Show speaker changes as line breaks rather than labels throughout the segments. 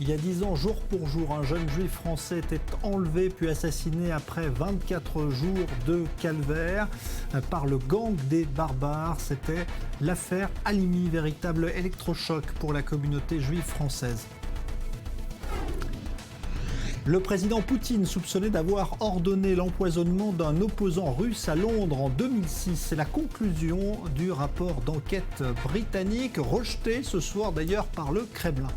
Il y a 10 ans, jour pour jour, un jeune juif français était enlevé puis assassiné après 24 jours de calvaire par le gang des barbares. C'était l'affaire Halimi, véritable électrochoc pour la communauté juive française. Le président Poutine soupçonné d'avoir ordonné l'empoisonnement d'un opposant russe à Londres en 2006. C'est la conclusion du rapport d'enquête britannique, rejeté ce soir d'ailleurs par le Kremlin.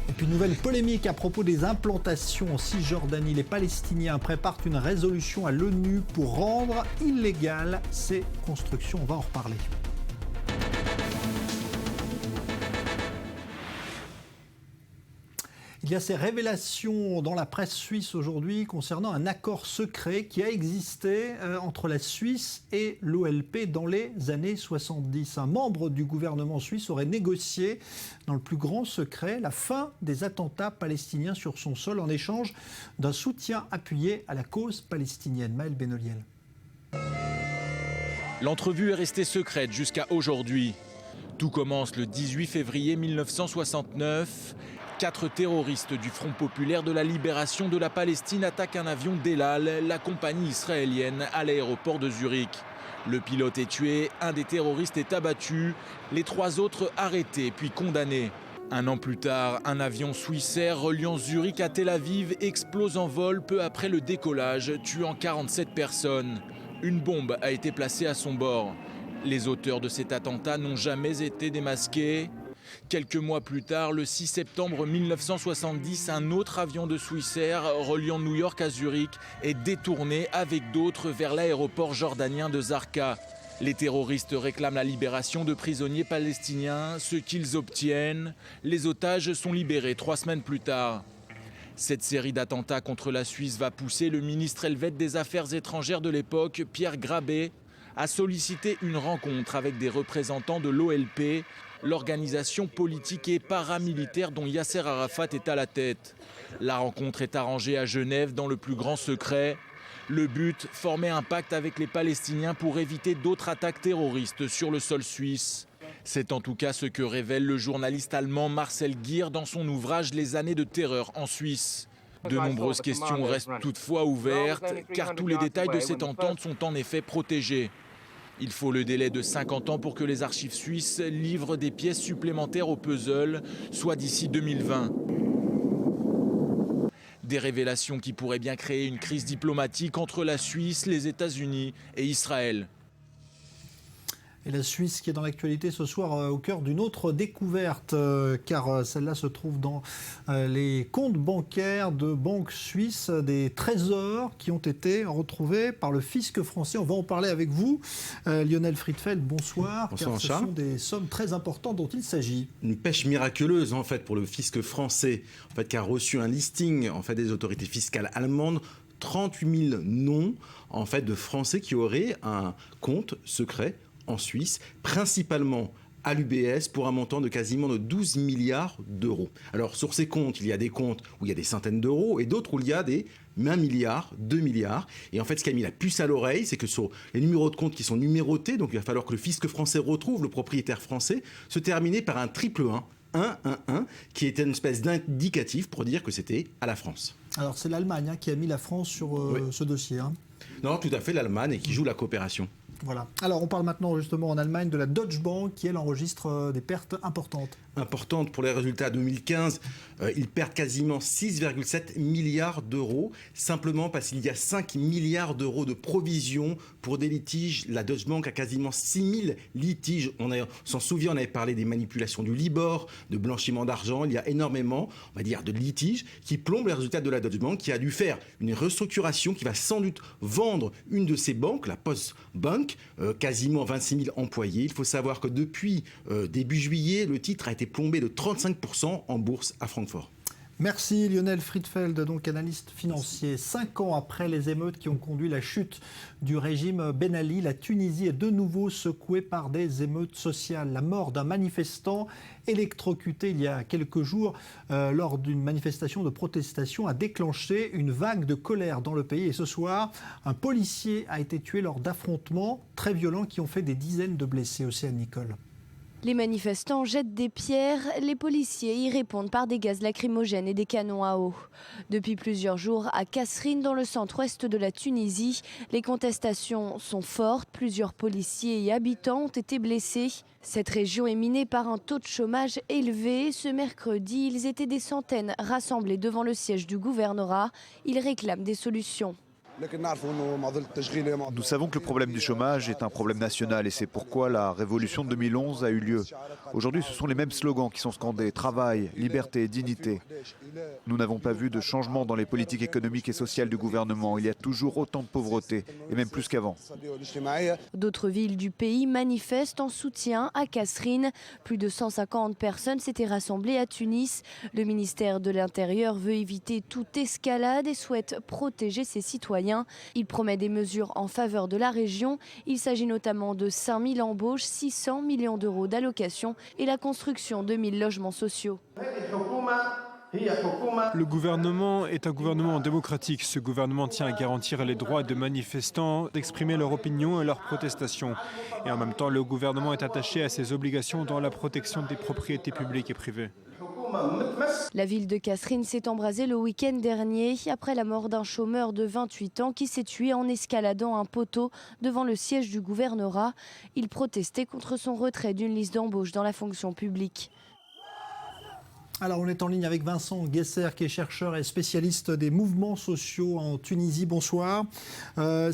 Et puis nouvelle polémique à propos des implantations en Cisjordanie. Les Palestiniens préparent une résolution à l'ONU pour rendre illégales ces constructions. On va en reparler. Il y a ces révélations dans la presse suisse aujourd'hui concernant un accord secret qui a existé entre la Suisse et l'OLP dans les années 70. Un membre du gouvernement suisse aurait négocié dans le plus grand secret la fin des attentats palestiniens sur son sol en échange d'un soutien appuyé à la cause palestinienne. Maël Benoliel.
L'entrevue est restée secrète jusqu'à aujourd'hui. Tout commence le 18 février 1969. 4 terroristes du Front populaire de la libération de la Palestine attaquent un avion d'El Al, la compagnie israélienne, à l'aéroport de Zurich. Le pilote est tué, un des terroristes est abattu, les 3 autres arrêtés puis condamnés. Un an plus tard, un avion Swissair reliant Zurich à Tel Aviv explose en vol peu après le décollage, tuant 47 personnes. Une bombe a été placée à son bord. Les auteurs de cet attentat n'ont jamais été démasqués. Quelques mois plus tard, le 6 septembre 1970, un autre avion de Swissair reliant New York à Zurich est détourné avec d'autres vers l'aéroport jordanien de Zarqa. Les terroristes réclament la libération de prisonniers palestiniens, ce qu'ils obtiennent. Les otages sont libérés 3 semaines plus tard. Cette série d'attentats contre la Suisse va pousser le ministre helvète des Affaires étrangères de l'époque, Pierre Grabé, à solliciter une rencontre avec des représentants de l'OLP, l'organisation politique et paramilitaire dont Yasser Arafat est à la tête. La rencontre est arrangée à Genève dans le plus grand secret. Le but, former un pacte avec les Palestiniens pour éviter d'autres attaques terroristes sur le sol suisse. C'est en tout cas ce que révèle le journaliste allemand Marcel Gier dans son ouvrage « Les années de terreur en Suisse ». De nombreuses questions restent toutefois ouvertes, car tous les détails de cette entente sont en effet protégés. Il faut le délai de 50 ans pour que les archives suisses livrent des pièces supplémentaires au puzzle, soit d'ici 2020. Des révélations qui pourraient bien créer une crise diplomatique entre la Suisse, les États-Unis et Israël.
Et la Suisse qui est dans l'actualité ce soir au cœur d'une autre découverte, car celle-là se trouve dans les comptes bancaires de banques suisses, des trésors qui ont été retrouvés par le fisc français. On va en parler avec vous, Lionel Friedfeld, bonsoir.
Bonsoir,
car ce
Charles.
sont des sommes très importantes dont il s'agit.
Une pêche miraculeuse en fait pour le fisc français, en fait, qui a reçu un listing en fait des autorités fiscales allemandes. 38 000 noms en fait de Français qui auraient un compte secret en Suisse, principalement à l'UBS pour un montant de quasiment de 12 milliards d'euros. Alors sur ces comptes, il y a des comptes où il y a des centaines d'euros et d'autres où il y a des 1 milliard, 2 milliards. Et en fait, ce qui a mis la puce à l'oreille, c'est que sur les numéros de compte qui sont numérotés, donc il va falloir que le fisc français retrouve le propriétaire français, se terminer par un triple 1, qui était une espèce d'indicatif pour dire que c'était à la France.
Alors c'est l'Allemagne qui a mis la France sur ce dossier.
Non, tout à fait, l'Allemagne, et qui joue la coopération.
Voilà. Alors on parle maintenant justement en Allemagne de la Deutsche Bank qui elle enregistre des pertes importantes.
Importante pour les résultats 2015, ils perdent quasiment 6,7 milliards d'euros, simplement parce qu'il y a 5 milliards d'euros de provisions pour des litiges. La Deutsche Bank a quasiment 6 000 litiges. On s'en souvient, on avait parlé des manipulations du Libor, de blanchiment d'argent. Il y a énormément, on va dire, de litiges qui plombent les résultats de la Deutsche Bank, qui a dû faire une restructuration, qui va sans doute vendre une de ses banques, la Postbank, quasiment 26 000 employés. Il faut savoir que depuis début juillet, le titre a été plombé de 35% en bourse à Francfort.
Merci Lionel Friedfeld, donc analyste financier. 5 ans après les émeutes qui ont conduit la chute du régime Ben Ali, la Tunisie est de nouveau secouée par des émeutes sociales. La mort d'un manifestant électrocuté il y a quelques jours lors d'une manifestation de protestation a déclenché une vague de colère dans le pays. Et ce soir, un policier a été tué lors d'affrontements très violents qui ont fait des dizaines de blessés. Océane Nicole.
Les manifestants jettent des pierres, les policiers y répondent par des gaz lacrymogènes et des canons à eau. Depuis plusieurs jours, à Kasserine, dans le centre-ouest de la Tunisie, les contestations sont fortes. Plusieurs policiers et habitants ont été blessés. Cette région est minée par un taux de chômage élevé. Ce mercredi, ils étaient des centaines rassemblés devant le siège du gouvernorat. Ils réclament des solutions.
Nous savons que le problème du chômage est un problème national et c'est pourquoi la révolution de 2011 a eu lieu. Aujourd'hui, ce sont les mêmes slogans qui sont scandés, travail, liberté, dignité. Nous n'avons pas vu de changement dans les politiques économiques et sociales du gouvernement. Il y a toujours autant de pauvreté, et même plus qu'avant.
D'autres villes du pays manifestent en soutien à Kasserine. Plus de 150 personnes s'étaient rassemblées à Tunis. Le ministère de l'Intérieur veut éviter toute escalade et souhaite protéger ses citoyens. Il promet des mesures en faveur de la région. Il s'agit notamment de 5000 embauches, 600 millions d'euros d'allocations et la construction de 1000 logements sociaux.
Le gouvernement est un gouvernement démocratique. Ce gouvernement tient à garantir les droits de manifestants d'exprimer leur opinion et leurs protestations. Et en même temps, le gouvernement est attaché à ses obligations dans la protection des propriétés publiques et privées.
La ville de Kasserine s'est embrasée le week-end dernier après la mort d'un chômeur de 28 ans qui s'est tué en escaladant un poteau devant le siège du gouvernorat. Il protestait contre son retrait d'une liste d'embauche dans la fonction publique.
Alors on est en ligne avec Vincent Guesser qui est chercheur et spécialiste des mouvements sociaux en Tunisie. Bonsoir.
Bonsoir.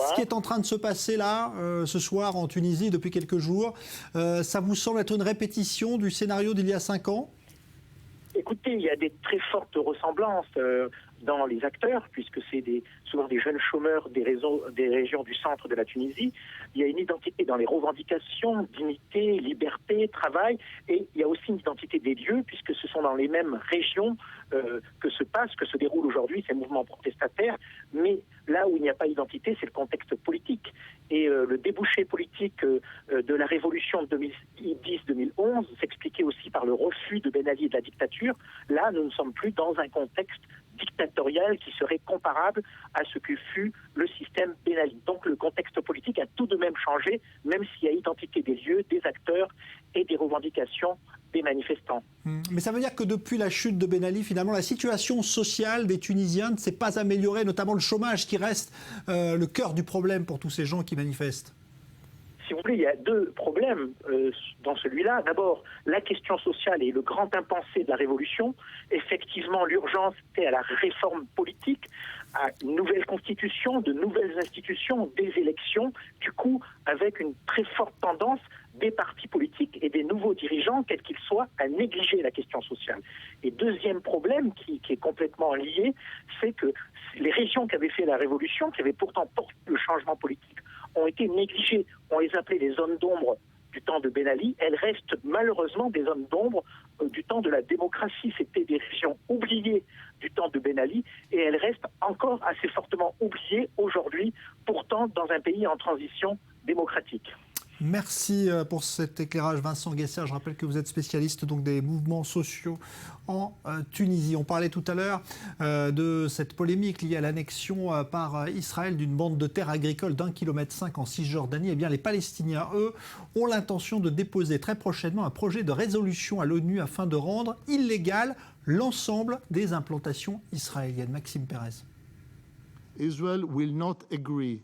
Ce qui est en train de se passer là, ce soir en Tunisie depuis quelques jours, ça vous semble être une répétition du scénario d'il y a 5 ans ?
Écoutez, il y a des très fortes ressemblances dans les acteurs, puisque c'est souvent des jeunes chômeurs des régions du centre de la Tunisie. Il y a une identité dans les revendications, dignité, liberté, travail, et il y a aussi une identité des lieux, puisque ce sont dans les mêmes régions que se déroulent aujourd'hui ces mouvements protestataires. Mais là où il n'y a pas d'identité, c'est le contexte politique. Et le débouché politique de la révolution de 2010-2011 s'expliquait aussi par le refus de Ben Ali et de la dictature. Là, nous ne sommes plus dans un contexte dictatorial qui serait comparable à ce que fut le système Ben Ali. Donc le contexte politique a tout de même changé, même s'il y a identité des lieux, des acteurs et des revendications des manifestants.
Mais ça veut dire que depuis la chute de Ben Ali, finalement, la situation sociale des Tunisiens ne s'est pas améliorée, notamment le chômage qui reste le cœur du problème pour tous ces gens qui manifestent.
Si vous voulez, il y a 2 problèmes dans celui-là. D'abord, la question sociale est le grand impensé de la révolution. Effectivement, l'urgence était à la réforme politique, à une nouvelle constitution, de nouvelles institutions, des élections, du coup, avec une très forte tendance des partis politiques et des nouveaux dirigeants, quels qu'ils soient, à négliger la question sociale. Et deuxième problème qui est complètement lié, c'est que les régions qui avaient fait la révolution, qui avaient pourtant porté le changement politique, ont été négligées. On les appelait les zones d'ombre du temps de Ben Ali. Elles restent malheureusement des zones d'ombre du temps de la démocratie. C'était des régions oubliées du temps de Ben Ali et elles restent encore assez fortement oubliées aujourd'hui, pourtant dans un pays en transition démocratique.
Merci pour cet éclairage, Vincent Guesser. Je rappelle que vous êtes spécialiste donc, des mouvements sociaux en Tunisie. On parlait tout à l'heure de cette polémique liée à l'annexion par Israël d'une bande de terre agricole d'1,5 km en Cisjordanie. Eh bien, les Palestiniens, eux, ont l'intention de déposer très prochainement un projet de résolution à l'ONU afin de rendre illégal l'ensemble des implantations israéliennes. Maxime Pérez.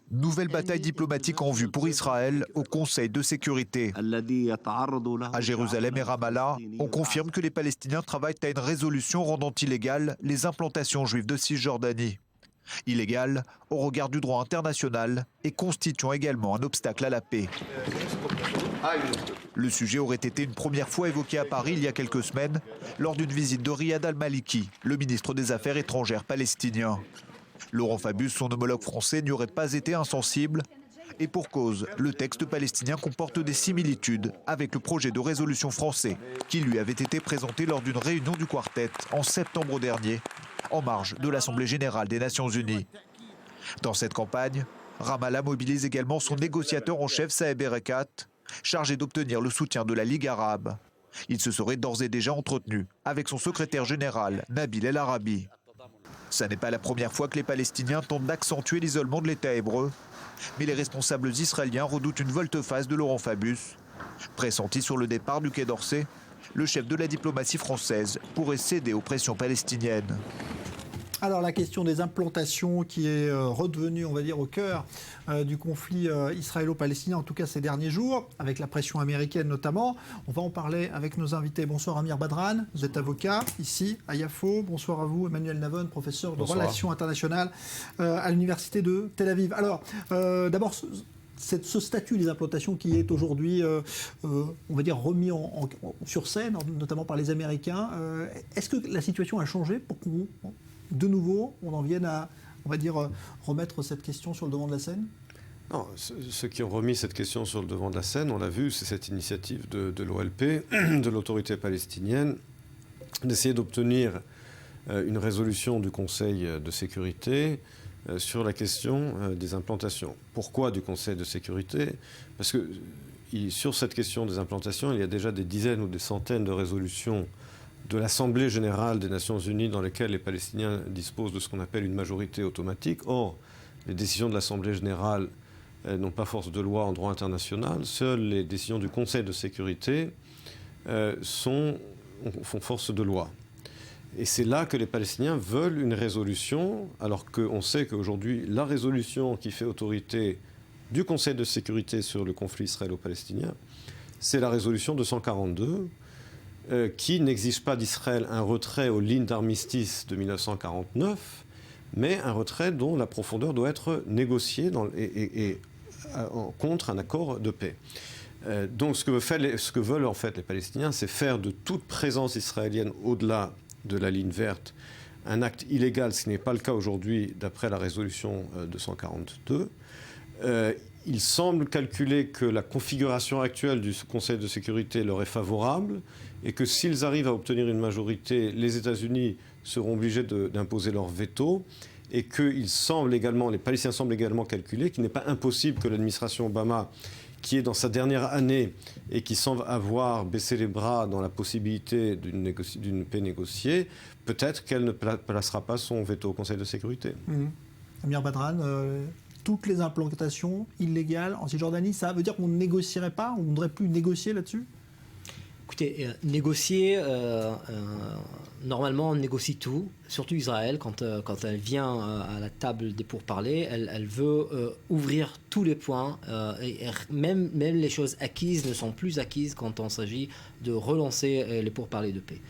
Nouvelle bataille diplomatique en vue pour Israël au Conseil de sécurité. À Jérusalem et Ramallah, on confirme que les Palestiniens travaillent à une résolution rendant illégales les implantations juives de Cisjordanie. Illégales au regard du droit international et constituant également un obstacle à la paix. Le sujet aurait été une première fois évoqué à Paris il y a quelques semaines lors d'une visite de Riyad al-Maliki, le ministre des Affaires étrangères palestinien. Laurent Fabius, son homologue français, n'y aurait pas été insensible. Et pour cause, le texte palestinien comporte des similitudes avec le projet de résolution français qui lui avait été présenté lors d'une réunion du Quartet en septembre dernier, en marge de l'Assemblée générale des Nations unies. Dans cette campagne, Ramallah mobilise également son négociateur en chef Saeb Erekat, chargé d'obtenir le soutien de la Ligue arabe. Il se serait d'ores et déjà entretenu avec son secrétaire général, Nabil El Arabi. Ce n'est pas la première fois que les Palestiniens tentent d'accentuer l'isolement de l'État hébreu, mais les responsables israéliens redoutent une volte-face de Laurent Fabius Pressenti sur le départ du Quai d'Orsay, le chef de la diplomatie française pourrait céder aux pressions palestiniennes.
Alors la question des implantations qui est redevenue, on va dire, au cœur du conflit israélo-palestinien, en tout cas ces derniers jours, avec la pression américaine notamment. On va en parler avec nos invités. Bonsoir Amir Badran, vous êtes avocat ici à Yafo. Bonsoir à vous Emmanuel Navon, professeur de relations internationales à l'université de Tel Aviv. Alors d'abord, ce statut des implantations qui est aujourd'hui, on va dire, remis sur scène, notamment par les Américains. Est-ce que la situation a changé pour qu'on, de nouveau, on en vienne à, on va dire, remettre cette question sur le devant de la scène ?
Non, ceux qui ont remis cette question sur le devant de la scène, on l'a vu, c'est cette initiative de l'OLP, de l'autorité palestinienne, d'essayer d'obtenir une résolution du Conseil de sécurité sur la question des implantations. Pourquoi du Conseil de sécurité ? Parce que sur cette question des implantations, il y a déjà des dizaines ou des centaines de résolutions de l'Assemblée générale des Nations unies dans lesquelles les Palestiniens disposent de ce qu'on appelle une majorité automatique. Or, les décisions de l'Assemblée générale n'ont pas force de loi en droit international. Seules les décisions du Conseil de sécurité font force de loi. Et c'est là que les Palestiniens veulent une résolution, alors qu'on sait qu'aujourd'hui, la résolution qui fait autorité du Conseil de sécurité sur le conflit israélo-palestinien, c'est la résolution 242, qui n'exige pas d'Israël un retrait aux lignes d'armistice de 1949, mais un retrait dont la profondeur doit être négociée contre un accord de paix. Donc ce que veulent en fait les Palestiniens, c'est faire de toute présence israélienne au-delà de la ligne verte un acte illégal, ce qui n'est pas le cas aujourd'hui d'après la résolution 242. Il semble calculer que la configuration actuelle du Conseil de sécurité leur est favorable et que s'ils arrivent à obtenir une majorité, les États-Unis seront obligés d'imposer leur veto et que les Palestiniens semblent également calculer qu'il n'est pas impossible que l'administration Obama, qui est dans sa dernière année et qui semble avoir baissé les bras dans la possibilité d'une paix négociée, peut-être qu'elle ne placera pas son veto au Conseil de sécurité.
Amir Badran, toutes les implantations illégales en Cisjordanie, ça veut dire qu'on ne négocierait pas, on ne voudrait plus négocier là-dessus ?
Écoutez, négocier, normalement on négocie tout, surtout Israël, quand elle vient à la table des pourparlers, elle veut ouvrir tous les points, et même les choses acquises ne sont plus acquises quand on s'agit de relancer les pourparlers de paix.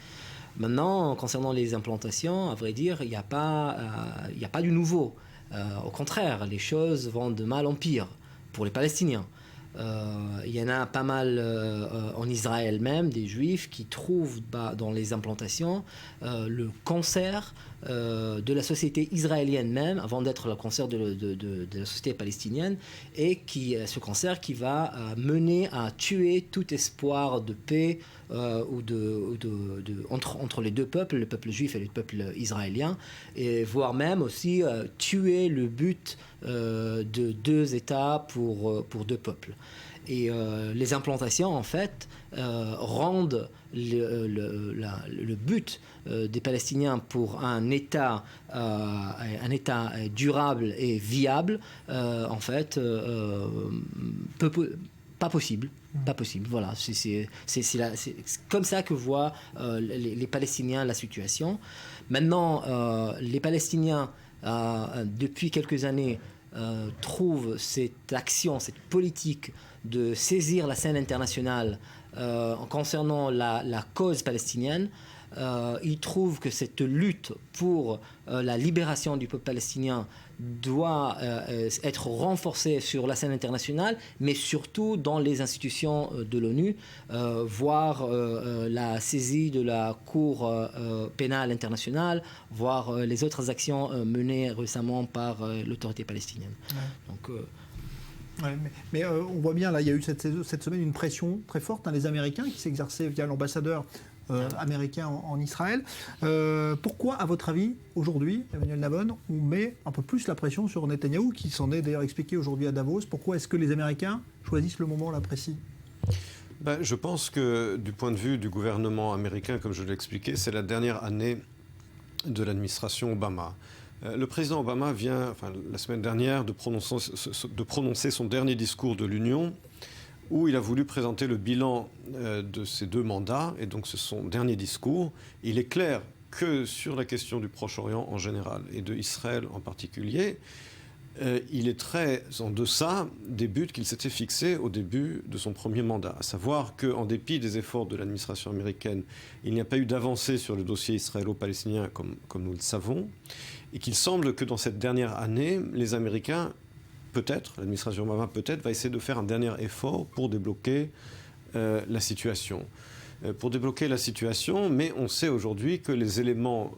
Maintenant, concernant les implantations, à vrai dire, il n'y a pas du nouveau. Au contraire, les choses vont de mal en pire pour les Palestiniens. Il y en a pas mal en Israël même, des Juifs qui trouvent dans les implantations le cancer de la société israélienne même, avant d'être le cancer de la société palestinienne, et ce cancer qui va mener à tuer tout espoir de paix entre les deux peuples, le peuple juif et le peuple israélien, et voire même aussi tuer le but de deux États pour deux peuples. Et les implantations, en fait, rendent le but des Palestiniens pour un État durable et viable, en fait, pas possible. Pas possible, voilà. C'est comme ça que voient les Palestiniens la situation. Maintenant, les Palestiniens, depuis quelques années, trouvent cette action, cette politique de saisir la scène internationale concernant la cause palestinienne. Ils trouvent que cette lutte pour la libération du peuple palestinien doit être renforcée sur la scène internationale, mais surtout dans les institutions de l'ONU, voire la saisie de la Cour pénale internationale, voire les autres actions menées récemment par l'autorité palestinienne. Ouais. Donc,
mais on voit bien, là, il y a eu cette semaine une pression très forte, les Américains qui s'exerçaient via l'ambassadeur américain en Israël. Pourquoi, à votre avis, aujourd'hui, Emmanuel Navon, on met un peu plus la pression sur Netanyahou, qui s'en est d'ailleurs expliqué aujourd'hui à Davos? Pourquoi est-ce que les Américains choisissent le moment là précis?
Je pense que du point de vue du gouvernement américain, comme je l'ai expliqué, c'est la dernière année de l'administration Obama. Le président Obama vient, la semaine dernière, de prononcer son dernier discours de l'Union, où il a voulu présenter le bilan de ses 2 mandats, et donc c'est son dernier discours. Il est clair que sur la question du Proche-Orient en général et de Israël en particulier, il est très en deçà des buts qu'il s'était fixés au début de son premier mandat, à savoir qu'en dépit des efforts de l'administration américaine, il n'y a pas eu d'avancée sur le dossier israélo-palestinien comme nous le savons, et qu'il semble que dans cette dernière année, les Américains, peut-être, l'administration Obama peut-être, va essayer de faire un dernier effort pour débloquer la situation. Mais on sait aujourd'hui que les éléments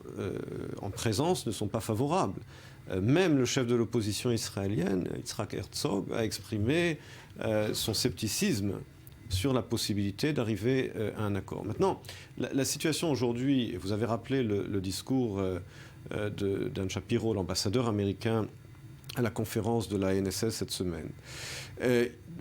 en présence ne sont pas favorables. Même le chef de l'opposition israélienne, Yitzhak Herzog, a exprimé son scepticisme sur la possibilité d'arriver à un accord. Maintenant, la situation aujourd'hui, vous avez rappelé le discours de Dan Shapiro, l'ambassadeur américain, à la conférence de la NSS cette semaine.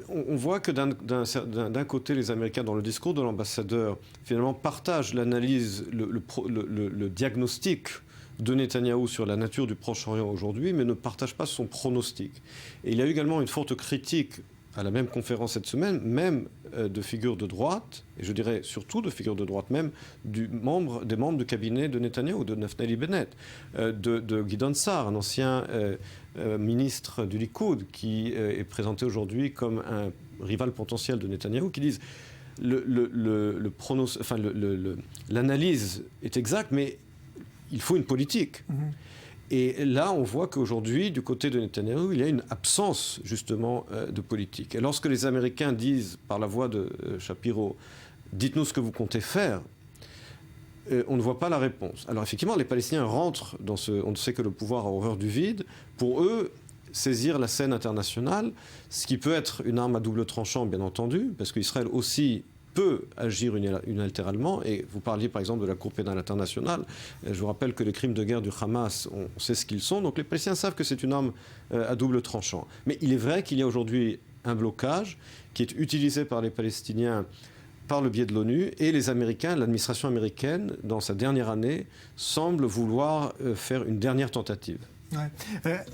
On voit que d'un côté, les Américains, dans le discours de l'ambassadeur, finalement partagent l'analyse, le diagnostic de Netanyahou sur la nature du Proche-Orient aujourd'hui, mais ne partagent pas son pronostic. Et il y a eu également une forte critique à la même conférence cette semaine, même de figures de droite, et je dirais surtout de figures de droite même, des membres du cabinet de Netanyahou, de Naftali Bennett, de Gideon Sa'ar, un ancien ministre du Likoud, qui est présenté aujourd'hui comme un rival potentiel de Netanyahou, qui disent l'analyse est exacte, mais il faut une politique. Et là, on voit qu'aujourd'hui, du côté de Netanyahou, il y a une absence, justement, de politique. Et lorsque les Américains disent, par la voix de Shapiro, « Dites-nous ce que vous comptez faire », on ne voit pas la réponse. Alors, effectivement, les Palestiniens rentrent dans ce... On sait que le pouvoir a horreur du vide. Pour eux, saisir la scène internationale, ce qui peut être une arme à double tranchant, bien entendu, parce qu'Israël aussi peut agir unilatéralement, et vous parliez par exemple de la Cour pénale internationale. Je vous rappelle que les crimes de guerre du Hamas, on sait ce qu'ils sont, donc les Palestiniens savent que c'est une arme à double tranchant. Mais il est vrai qu'il y a aujourd'hui un blocage qui est utilisé par les Palestiniens par le biais de l'ONU, et les Américains, l'administration américaine, dans sa dernière année, semble vouloir faire une dernière tentative.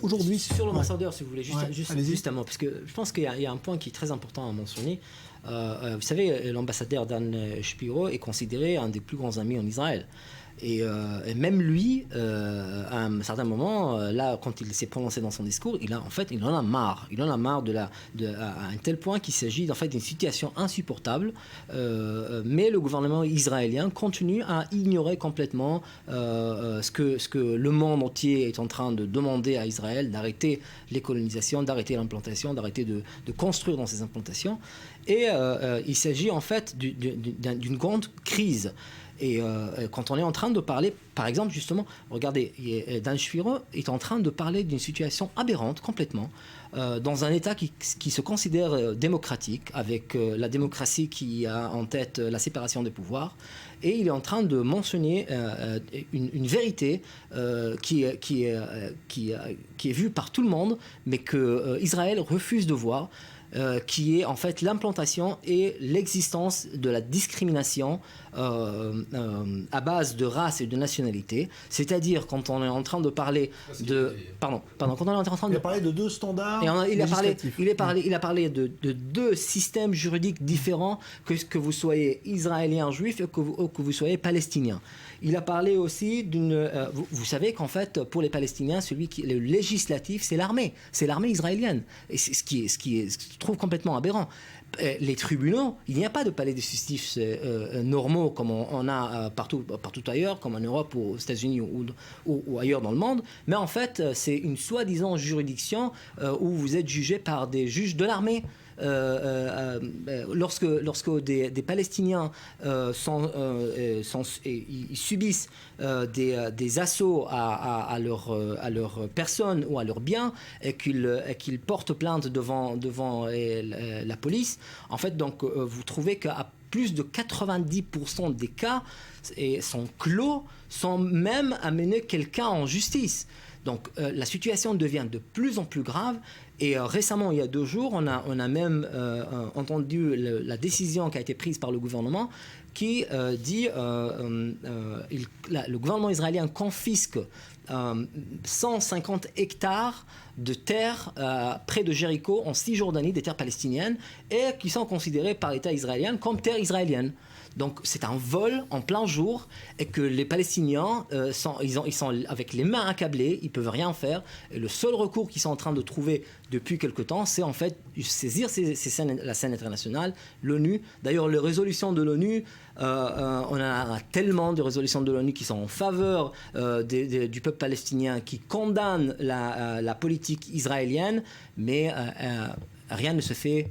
Aujourd'hui,
sur l'ambassadeur, si vous voulez, justement, parce que je pense qu'il y a un point qui est très important à mentionner. Vous savez, l'ambassadeur Dan Shapiro est considéré un des plus grands amis en Israël. Et même lui, à un certain moment, là, quand il s'est prononcé dans son discours, il en a marre. Il en a marre à un tel point qu'il s'agit en fait d'une situation insupportable. Mais le gouvernement israélien continue à ignorer complètement ce que le monde entier est en train de demander à Israël, d'arrêter les colonisations, d'arrêter l'implantation, d'arrêter de construire dans ces implantations. Et il s'agit en fait d'une grande crise. Et quand on est en train de parler, par exemple, justement, regardez, Dan Shapiro est en train de parler d'une situation aberrante complètement, dans un État qui se considère démocratique, avec la démocratie qui a en tête la séparation des pouvoirs, et il est en train de mentionner une vérité qui est vue par tout le monde, mais que Israël refuse de voir. Qui est en fait l'implantation et l'existence de la discrimination à base de race et de nationalité. C'est-à-dire quand on est en train de parler de... Pardon, quand on est en train de...
Il a parlé de 2 standards
il a parlé de 2 systèmes juridiques différents, que vous soyez israélien juif ou que vous soyez palestinien. Il a parlé aussi d'une... vous savez qu'en fait, pour les Palestiniens, le législatif, c'est l'armée israélienne. Et c'est ce qui je trouve complètement aberrant. Les tribunaux, il n'y a pas de palais de justice normaux comme on a partout ailleurs, comme en Europe ou aux États-Unis ou ailleurs dans le monde. Mais en fait, c'est une soi-disant juridiction où vous êtes jugé par des juges de l'armée. Lorsque des Palestiniens ils subissent des assauts à leur personne ou à leurs biens et qu'ils portent plainte devant la police, en fait, donc, vous trouvez qu'à plus de 90% des cas sont clos sans même amener quelqu'un en justice. Donc la situation devient de plus en plus grave. Et récemment, il y a 2 jours, on a même entendu la décision qui a été prise par le gouvernement qui dit le gouvernement israélien confisque 150 hectares de terres près de Jéricho en Cisjordanie, des terres palestiniennes, et qui sont considérées par l'État israélien comme terres israéliennes. Donc c'est un vol en plein jour et que les Palestiniens sont avec les mains accablées, ils ne peuvent rien faire. Et le seul recours qu'ils sont en train de trouver depuis quelque temps, c'est en fait saisir la scène internationale, l'ONU. D'ailleurs, les résolutions de l'ONU, on a tellement de résolutions de l'ONU qui sont en faveur du peuple palestinien, qui condamnent la politique israélienne, mais rien ne se fait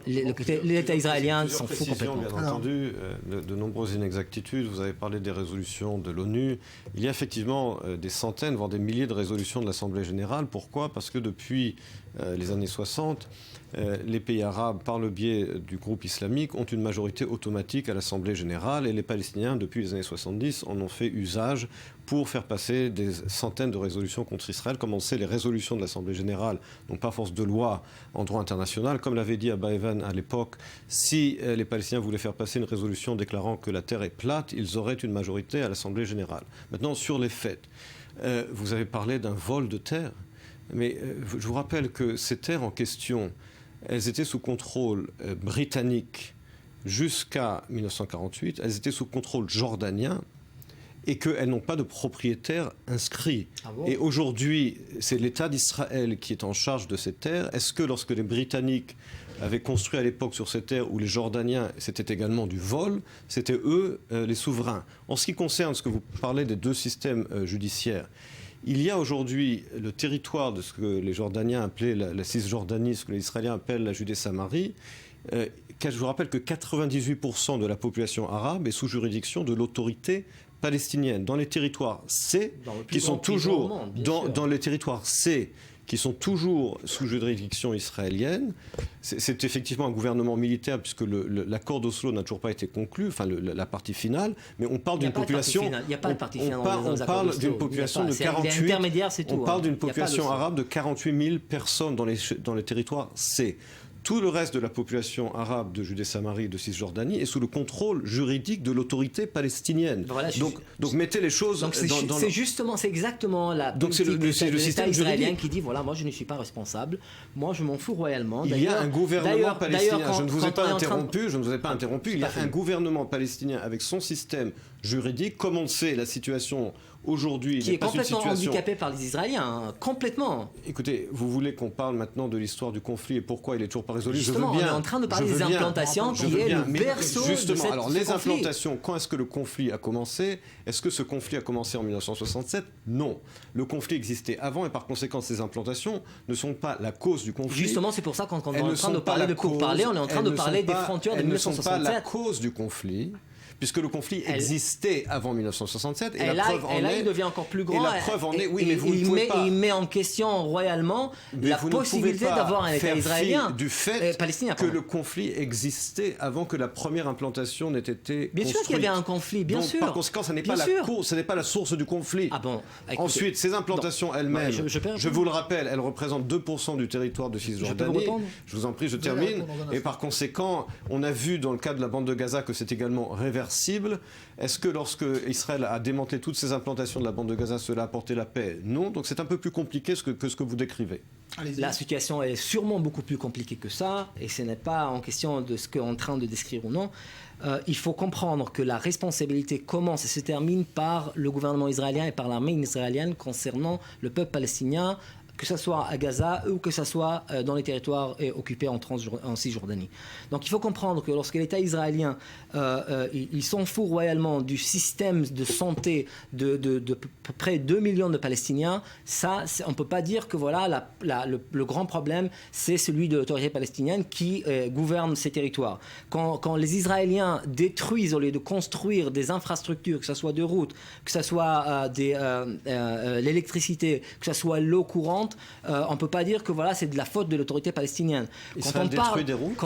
l'État israélien s'en fout complètement.
Bien entendu, de nombreuses inexactitudes. Vous avez parlé des résolutions de l'ONU. Il y a effectivement des centaines, voire des milliers de résolutions de l'Assemblée générale. Pourquoi ? Parce que depuis les années 60, les pays arabes, par le biais du groupe islamique, ont une majorité automatique à l'Assemblée générale, et les Palestiniens, depuis les années 70, en ont fait usage pour faire passer des centaines de résolutions contre Israël. Comme on sait, les résolutions de l'Assemblée générale n'ont pas force de loi en droit international. Comme l'avait dit Abba Eban à l'époque, si les Palestiniens voulaient faire passer une résolution déclarant que la terre est plate, ils auraient une majorité à l'Assemblée générale. Maintenant, sur les faits, vous avez parlé d'un vol de terre, mais je vous rappelle que ces terres en question, elles étaient sous contrôle britannique jusqu'à 1948, elles étaient sous contrôle jordanien, et qu'elles n'ont pas de propriétaire inscrit. Ah bon ? Et aujourd'hui, c'est l'État d'Israël qui est en charge de ces terres. Est-ce que lorsque les Britanniques avaient construit à l'époque sur ces terres, où les Jordaniens, c'était également du vol, c'était eux les souverains ? En ce qui concerne ce que vous parlez des deux systèmes judiciaires, il y a aujourd'hui le territoire de ce que les Jordaniens appelaient la Cisjordanie, ce que les Israéliens appellent la Judée-Samarie. Je vous rappelle que 98% de la population arabe est sous juridiction de l'autorité palestinienne. Dans les territoires C, qui sont toujours dans les territoires C, qui sont toujours sous juridiction israélienne. C'est effectivement un gouvernement militaire, puisque l'accord d'Oslo n'a toujours pas été conclu, enfin la partie finale, mais on parle d'une population...
Il n'y a pas de partie finale.
On parle d'une population de 48... On parle d'une population arabe de 48 000 personnes dans les territoires C. Tout le reste de la population arabe de Judée-Samarie et de Cisjordanie est sous le contrôle juridique de l'autorité palestinienne. Voilà, donc mettez les choses dans
c'est exactement la politique de l'État israélien qui dit voilà, moi je ne suis pas responsable, moi je m'en fous royalement.
Il y a un gouvernement palestinien, je ne vous ai pas interrompu, il y a un gouvernement palestinien avec son système juridique. Comme on le sait, la situation aujourd'hui
qui est complètement handicapée par les Israéliens, complètement.
Écoutez, vous voulez qu'on parle maintenant de l'histoire du conflit et pourquoi il est toujours pas résolu?
Justement, on est en train de parler des implantations qui est le berceau de cette conflit.
Alors les implantations, quand est-ce que le conflit a commencé? Est-ce que ce conflit a commencé en 1967? Non. Le conflit existait avant et par conséquent ces implantations ne sont pas la cause du conflit.
Justement, c'est pour ça quand on est en train de parler de pourparlers, on est en train de parler des frontières de 1967.
Elles ne sont pas la cause du conflit. Puisque le conflit existait avant 1967 et la preuve en est.
Il devient encore plus grand.
Et la preuve en est. Oui, mais vous ne pouvez pas.
Il met en question royalement la possibilité d'avoir un État israélien
du fait palestinien que le conflit existait avant que la première implantation n'ait été
bien sûr qu'il y avait un conflit, bien sûr.
Par conséquent, ce n'est pas la cause, ce n'est pas la source du conflit.
Ah bon.
Écoutez, ensuite, ces implantations elles-mêmes, je vous le rappelle, elles représentent 2% du territoire de Cisjordanie. Je vous en prie, je termine. Et par conséquent, on a vu dans le cas de la bande de Gaza que c'est également réversible. Est-ce que lorsque Israël a démantelé toutes ces implantations de la bande de Gaza, cela a apporté la paix? Non. Donc c'est un peu plus compliqué que ce que vous décrivez.
La situation est sûrement beaucoup plus compliquée que ça, et ce n'est pas en question de ce qu'on est en train de décrire ou non. Il faut comprendre que la responsabilité commence et se termine par le gouvernement israélien et par l'armée israélienne concernant le peuple palestinien, que ce soit à Gaza ou que ce soit dans les territoires occupés en Cisjordanie. Donc il faut comprendre que lorsque l'État israélien il s'en fout royalement du système de santé de près de 2 millions de Palestiniens, ça, on ne peut pas dire que voilà, le grand problème, c'est celui de l'autorité palestinienne qui gouverne ces territoires. Quand les Israéliens détruisent, au lieu de construire des infrastructures, que ce soit de routes, que ce soit l'électricité, que ce soit l'eau courante, violente, on ne peut pas dire que voilà, c'est de la faute de l'autorité palestinienne.
Israël détruit des routes.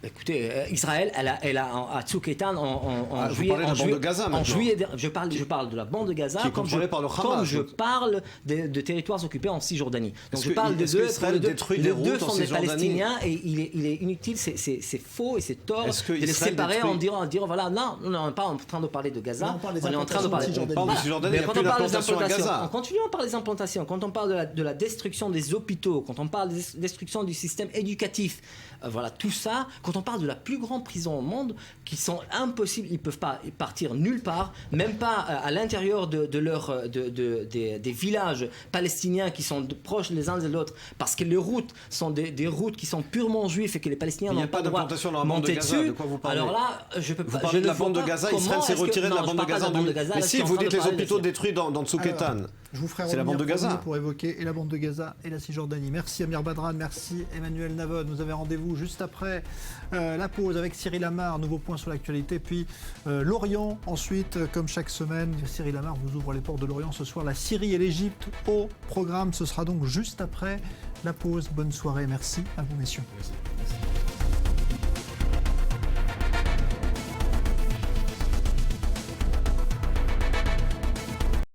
Écoutez, Israël, elle a à Tzouketan en juillet.
Vous parlez de la bande de Gaza maintenant.
Je parle de la bande de Gaza
qui est contrôlée par le Hamas.
comme je parle de territoires occupés en Cisjordanie. Donc
est-ce
je parle
que Israël détruit des routes
deux
en
sont des
Cisjordanie?
Palestiniens et il est inutile, c'est faux et c'est tort de les séparer en disant voilà, non, on n'est pas en train de parler de Gaza, on est en train de parler
de Cisjordanie. Il n'y a plus d'implantation à Gaza.
On continue à parler des implantations. Quand on parle de la destruction des hôpitaux, quand on parle de la destruction du système éducatif, voilà, tout ça, quand on parle de la plus grande prison au monde, qui sont impossibles, ils ne peuvent pas partir nulle part, même pas à l'intérieur des villages palestiniens qui sont proches les uns des autres, parce que les routes sont des routes qui sont purement juives et que les Palestiniens n'ont pas le droit de monter dessus.
De quoi vous parlez?
Alors là, je peux pas.
Vous parlez de la bande de Gaza, Israël s'est retiré de la bande de Gaza. Mais si, vous dites les hôpitaux détruits dans Tzouketan.
Je vous ferai
c'est la bande de Gaza
pour évoquer et la bande de Gaza et la Cisjordanie. Merci Amir Badran, merci Emmanuel Navod. Nous avons rendez-vous juste après la pause avec Cyril Amar, nouveau point sur l'actualité, puis l'Orient ensuite, comme chaque semaine. Cyril Amar vous ouvre les portes de l'Orient ce soir, la Syrie et l'Égypte au programme. Ce sera donc juste après la pause. Bonne soirée, merci à vous messieurs.
Merci.